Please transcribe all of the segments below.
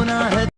होना है।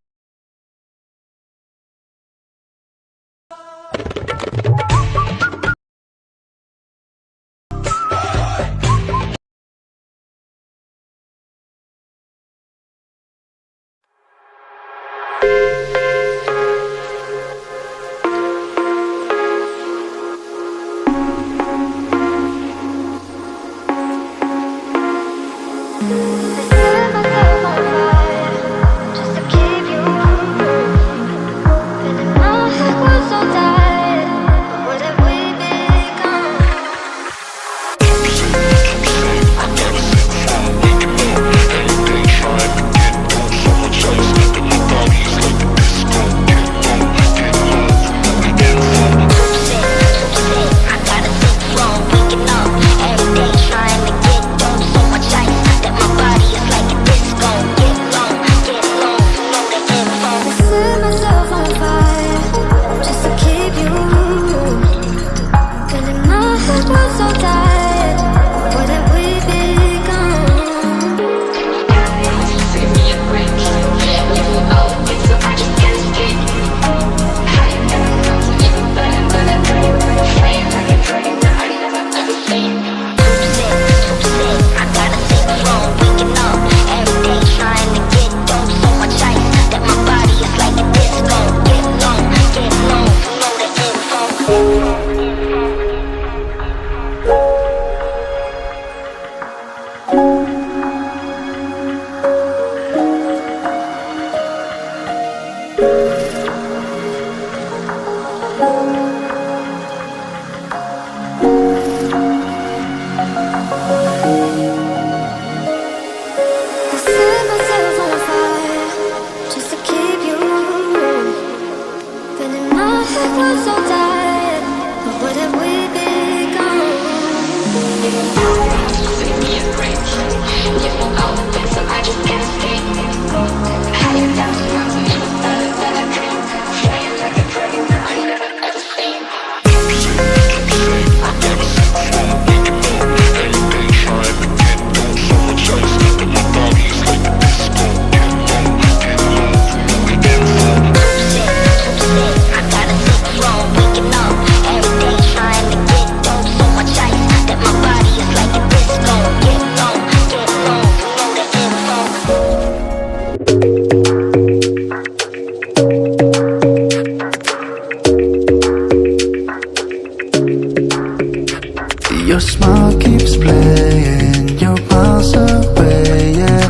Your smile keeps playing, you're miles away, yeah.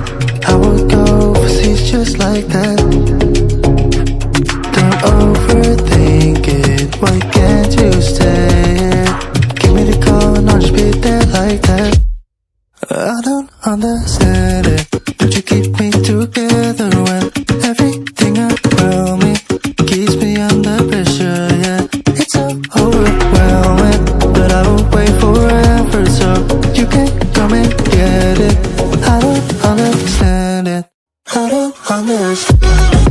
I would go overseas just like that. Don't overthink it, why can't you stay? Give me the call and I'll just be there like that. I don't understand it, but you keep me together when everything around me keeps me under pressure, yeah. It's so overwhelming, but I won't wait forever, so you can come and get it. I don't understand it, I don't understand.